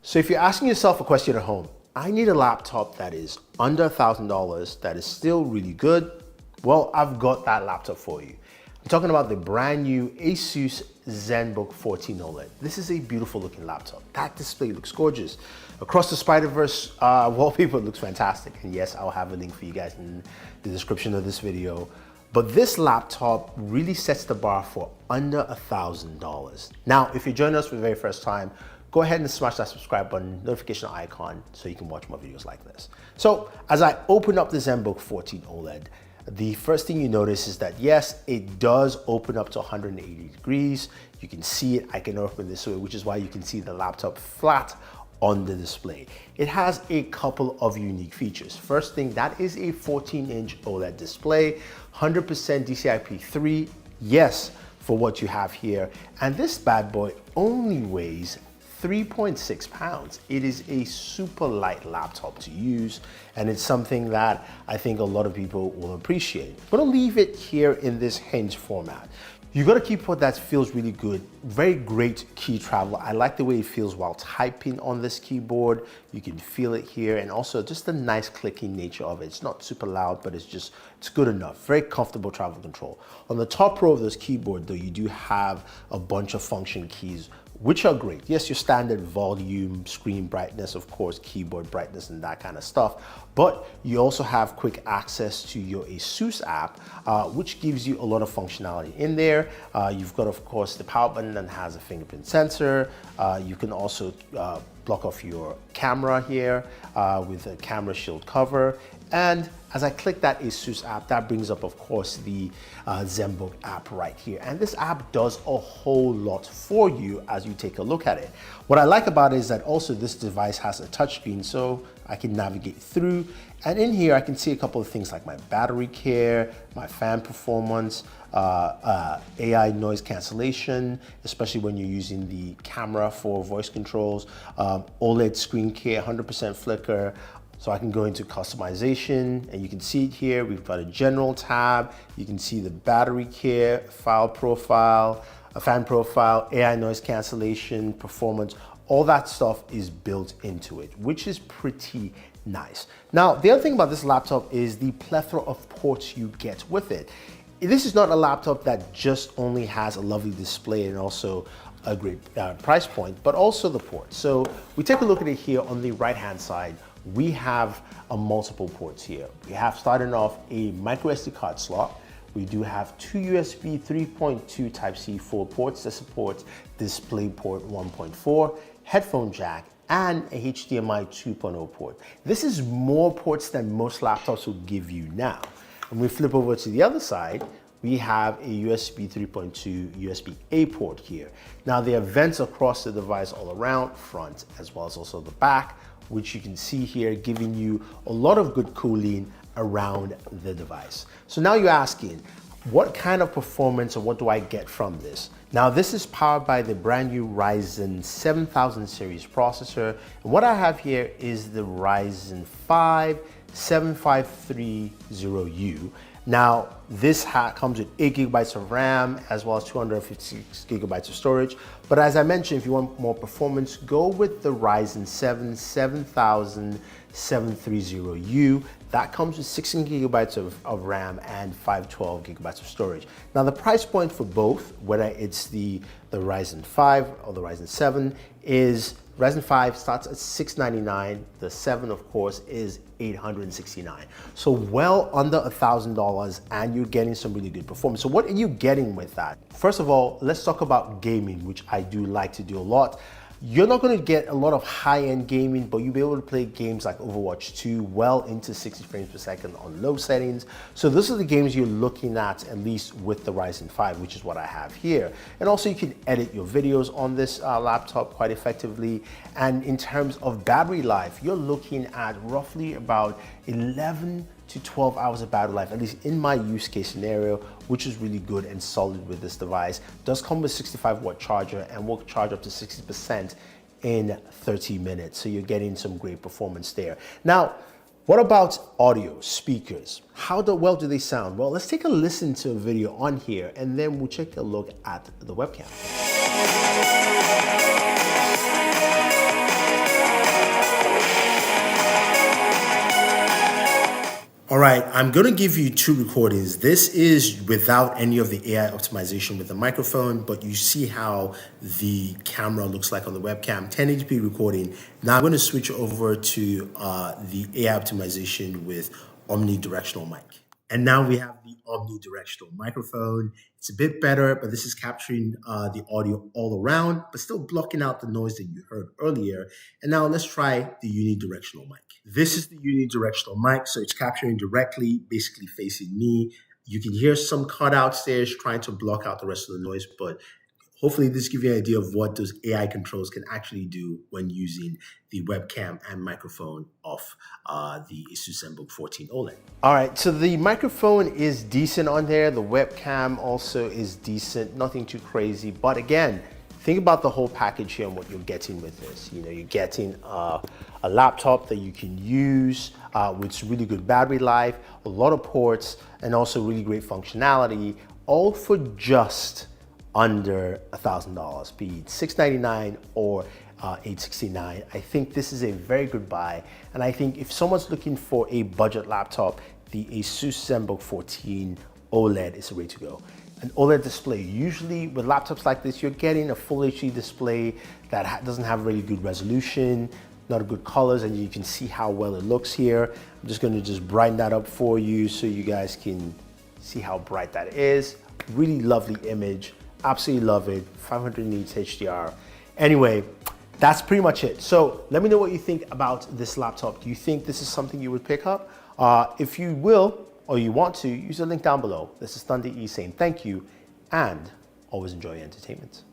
So if you're asking yourself a question at home, I need a laptop that is under $1,000, that is still really good, well, I've got that laptop for you. I'm talking about the brand new Asus Zenbook 14 OLED. This is a beautiful looking laptop. That display looks gorgeous. Across the Spider-Verse wallpaper looks fantastic. And yes, I'll have a link for you guys in the description of this video. But this laptop really sets the bar for under $1,000. Now, if you're joining us for the very first time, go ahead and smash that subscribe button, notification icon, so you can watch more videos like this. So as I open up the Zenbook 14 OLED, the first thing you notice is that yes, it does open up to 180 degrees. You can see it, I can open this way, which is why you can see the laptop flat on the display. It has a couple of unique features. First thing, that is a 14-inch OLED display, 100% DCI-P3, yes, for what you have here. And this bad boy only weighs 3.6 pounds. It is a super light laptop to use, and it's something that I think a lot of people will appreciate. I'm gonna leave it here in this hinge format. You got a keyboard that feels really good, very great key travel. I like the way it feels while typing on this keyboard. You can feel it here, and also just the nice clicking nature of it. It's not super loud, but it's good enough. Very comfortable travel control. On the top row of this keyboard though, you do have a bunch of function keys, which are great. Yes, your standard volume, screen brightness, of course, keyboard brightness and that kind of stuff. But you also have quick access to your Asus app, which gives you a lot of functionality in there. You've got, of course, the power button that has a fingerprint sensor. You can also block off your camera here with a camera shield cover. And as I click that Asus app, that brings up, of course, the Zenbook app right here. And this app does a whole lot for you as you take a look at it. What I like about it is that also this device has a touchscreen, so I can navigate through. And in here, I can see a couple of things like my battery care, my fan performance, AI noise cancellation, especially when you're using the camera for voice controls, OLED screen care, 100% flicker. So I can go into customization, and you can see it here. We've got a general tab. You can see the battery care, file profile, a fan profile, AI noise cancellation, performance. All that stuff is built into it, which is pretty nice. Now, the other thing about this laptop is the plethora of ports you get with it. This is not a laptop that just only has a lovely display and also a great price point, but also the ports. So we take a look at it here on the right-hand side. We have multiple ports here. We have, starting off, a micro SD card slot. We do have two USB 3.2 Type-C full ports that support DisplayPort 1.4, headphone jack, and a HDMI 2.0 port. This is more ports than most laptops will give you now. When we flip over to the other side, we have a USB 3.2 USB-A port here. Now there are vents across the device all around, front as well as also the back, which you can see here, giving you a lot of good cooling around the device. So now you're asking, what kind of performance or what do I get from this? Now this is powered by the brand new Ryzen 7000 series processor. And what I have here is the Ryzen 5 7530U. Now, this comes with 8 gigabytes of RAM as well as 256 gigabytes of storage. But as I mentioned, if you want more performance, go with the Ryzen 7 7730U. That comes with 16 gigabytes of RAM and 512 gigabytes of storage. Now, the price point for both, whether it's the Ryzen 5 or the Ryzen 7, is Ryzen 5 starts at $699. The 7, of course, is $869. So well under $1,000, and you're getting some really good performance. So what are you getting with that? First of all, let's talk about gaming, which I do like to do a lot. You're not going to get a lot of high-end gaming, but you'll be able to play games like Overwatch 2 well into 60 frames per second on low settings. So those are the games you're looking at least with the Ryzen 5, which is what I have here. And also you can edit your videos on this laptop quite effectively. And in terms of battery life, you're looking at roughly about 11 to 12 hours of battery life, at least in my use case scenario, which is really good and solid with this device. It does come with 65-watt charger and will charge up to 60% in 30 minutes. So you're getting some great performance there. Now, what about audio, speakers? How well do they sound? Well, let's take a listen to a video on here and then we'll take a look at the webcam. All right, I'm gonna give you two recordings. This is without any of the AI optimization with the microphone, but you see how the camera looks like on the webcam, 1080p recording. Now I'm gonna switch over to the AI optimization with omnidirectional mic. And now we have the omnidirectional microphone. It's a bit better, but this is capturing the audio all around, but still blocking out the noise that you heard earlier. And now let's try the unidirectional mic. This is the unidirectional mic, so it's capturing directly, basically facing me. You can hear some cutouts there, it's trying to block out the rest of the noise, but hopefully this gives you an idea of what those AI controls can actually do when using the webcam and microphone of the Asus Zenbook 14 OLED. All right, so the microphone is decent on there. The webcam also is decent, nothing too crazy. But again, think about the whole package here and what you're getting with this. You know, you're getting a laptop that you can use with really good battery life, a lot of ports, and also really great functionality, all for just under $1,000, be it $699 or $869. I think this is a very good buy. And I think if someone's looking for a budget laptop, the Asus Zenbook 14 OLED is the way to go. An OLED display, usually with laptops like this, you're getting a full HD display that doesn't have really good resolution, not good colors, and you can see how well it looks here. I'm just gonna brighten that up for you so you guys can see how bright that is. Really lovely image. Absolutely love it. 500 nits HDR. Anyway, that's pretty much it. So let me know what you think about this laptop. Do you think this is something you would pick up? If you will, or you want to, use the link down below. This is Thunder E saying thank you and always enjoy your entertainment.